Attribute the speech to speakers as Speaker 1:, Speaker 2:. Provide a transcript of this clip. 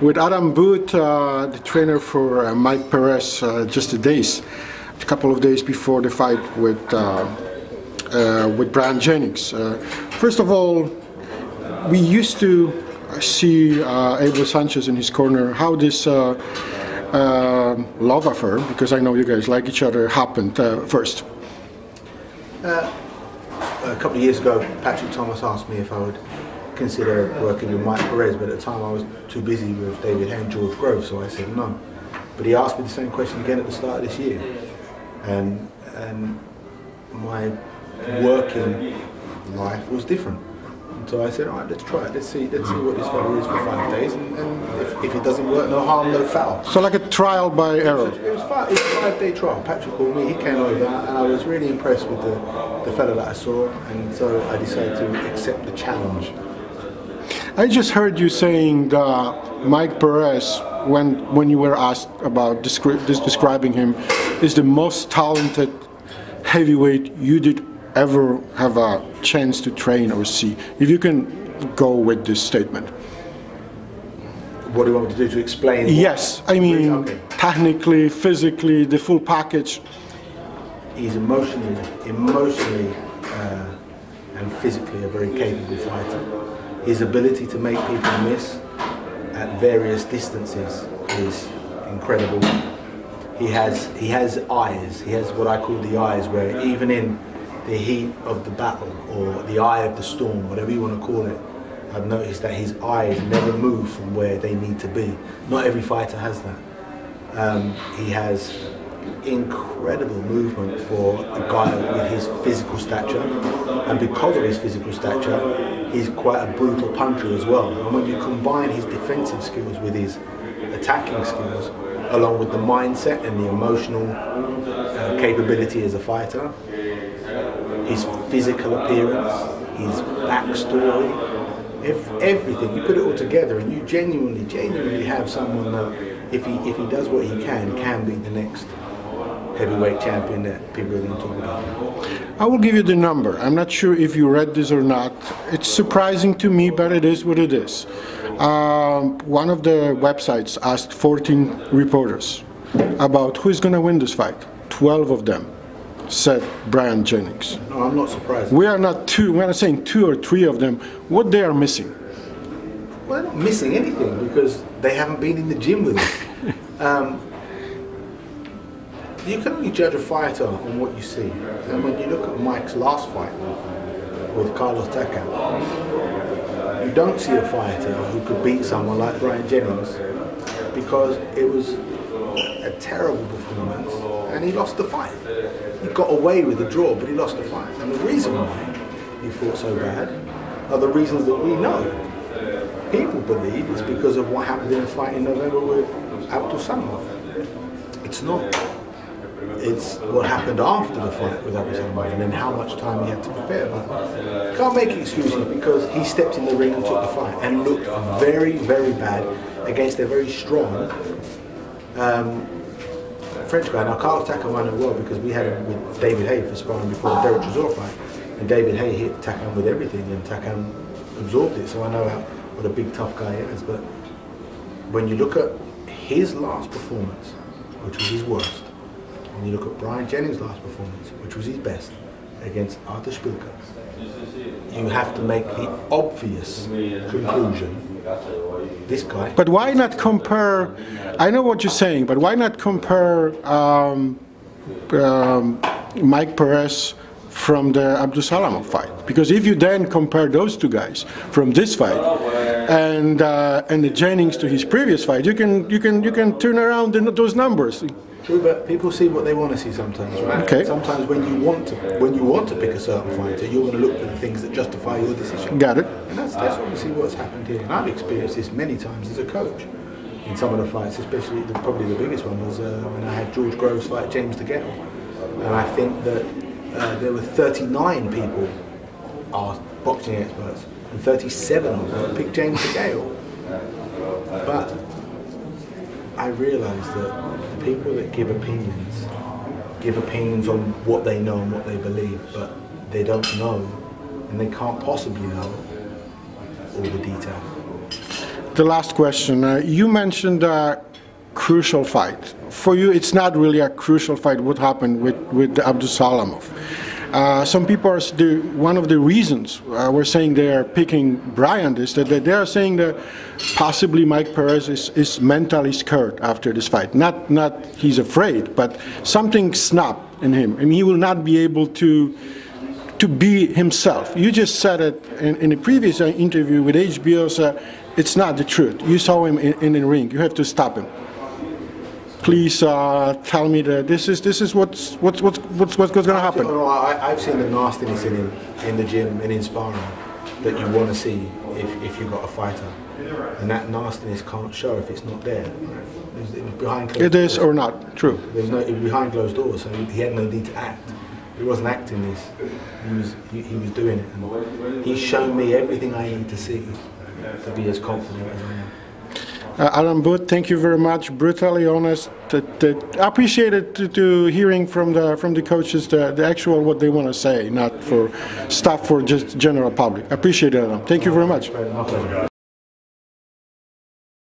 Speaker 1: with Adam Booth, the trainer for Mike Perez, just a couple of days before the fight with Bryant Jennings. First of all, we used to see Abel Sanchez in his corner. How this love affair, because I know you guys like each other, happened first?
Speaker 2: A couple of years ago, Patrick Thomas asked me if I would consider working with Mike Perez, but at the time I was too busy with David Hay and George Grove, so I said no. But he asked me the same question again at the start of this year, and my working life was different. And so I said, all right, let's try it. Let's see what this fellow is for 5 days, and if it doesn't work, no harm, no foul.
Speaker 1: So like a trial by error.
Speaker 2: It was a 5-day trial. Patrick called me, he came over, and I was really impressed with the fellow that I saw, and so I decided to accept the challenge.
Speaker 1: I just heard you saying that Mike Perez, when you were asked about describing him, is the most talented heavyweight you did ever have a chance to train or see. If you can go with this statement.
Speaker 2: What do you want me to do to explain?
Speaker 1: Yes, I mean, okay. Technically, physically, the full package.
Speaker 2: He's emotionally and physically a very capable fighter. His ability to make people miss at various distances is incredible. He has eyes. He has what I call the eyes, where even in the heat of the battle or the eye of the storm, whatever you want to call it, I've noticed that his eyes never move from where they need to be. Not every fighter has that. He has incredible movement for a guy with his physical stature, and because of his physical stature, he's quite a brutal puncher as well. And when you combine his defensive skills with his attacking skills, along with the mindset and the emotional capability as a fighter, his physical appearance, his backstory, everything, you put it all together and you genuinely have someone that, if he does what he can be the next heavyweight champion that people are going to talk about.
Speaker 1: I will give you the number. I'm not sure if you read this or not. It's surprising to me, but it is what it is. One of the websites asked 14 reporters about who's going to win this fight. 12 of them said Bryant Jennings.
Speaker 2: No, I'm not surprised.
Speaker 1: We're not saying 2 or 3 of them. What they are missing?
Speaker 2: Well, they're not missing anything because they haven't been in the gym with us. You can only judge a fighter on what you see. And when you look at Mike's last fight with Carlos Takam, you don't see a fighter who could beat someone like Bryant Jennings because it was a terrible performance and he lost the fight. He got away with the draw, but he lost the fight. And the reason why he fought so bad are the reasons that we know. People believe it's because of what happened in the fight in November with Abdul Samad. It's not. It's what happened after the fight with Abdul Samad and then how much time he had to prepare. But you can't make excuses because he stepped in the ring and took the fight and looked very, very bad against a very strong French guy. Now, Carlos Takam I know well because we had him with David Hay for sparring before the Derek Chisora fight. And David Hay hit Takam with everything and Takam absorbed it. So I know what a big, tough guy he is. But when you look at his last performance, which was his worst, and you look at Bryant Jennings' last performance, which was his best, against Artur Szpilka, you have to make the obvious conclusion. This guy.
Speaker 1: But why not compare? I know what you're saying, but why not compare Mike Perez from the Abdul Samad fight? Because if you then compare those 2 guys from this fight and the Jennings to his previous fight, you can turn around those numbers.
Speaker 2: True, but people see what they want to see sometimes, right?
Speaker 1: Okay.
Speaker 2: Sometimes when you want to pick a certain fighter, you're going to look for the things that justify your decision.
Speaker 1: Got it.
Speaker 2: And that's obviously what's happened here. And I've experienced this many times as a coach. In some of the fights, especially probably the biggest one was when I had George Groves fight James DeGale. And I think that there were 39 people are boxing experts, and 37 of them picked James DeGale. But I realised that the people that give opinions on what they know and what they believe, but they don't know, and they can't possibly know all the details.
Speaker 1: The last question. You mentioned a crucial fight. For you, it's not really a crucial fight. What happened with Abdusalamov? Some people are one of the reasons we're saying they are picking Bryant is that they are saying that possibly Mike Perez is mentally scared after this fight. Not he's afraid, but something snapped in him, and he will not be able to be himself. You just said it in a previous interview with HBO. Said it's not the truth. You saw him in the ring. You have to stop him. Please tell me that this is what's going to happen.
Speaker 2: I've seen the nastiness in him in the gym and in sparring that you want to see if you've got a fighter, and that nastiness can't show if it's not there. It was behind closed
Speaker 1: it is
Speaker 2: doors.
Speaker 1: Or not true.
Speaker 2: It was behind closed doors, so he had no need to act. He wasn't acting this. He was doing it. And he's shown me everything I need to see to be as confident as I am.
Speaker 1: Adam Booth, thank you very much. Brutally honest. Appreciated to hearing from the coaches the actual what they want to say, not for stuff for just general public. Appreciate it, Adam. Thank you very much.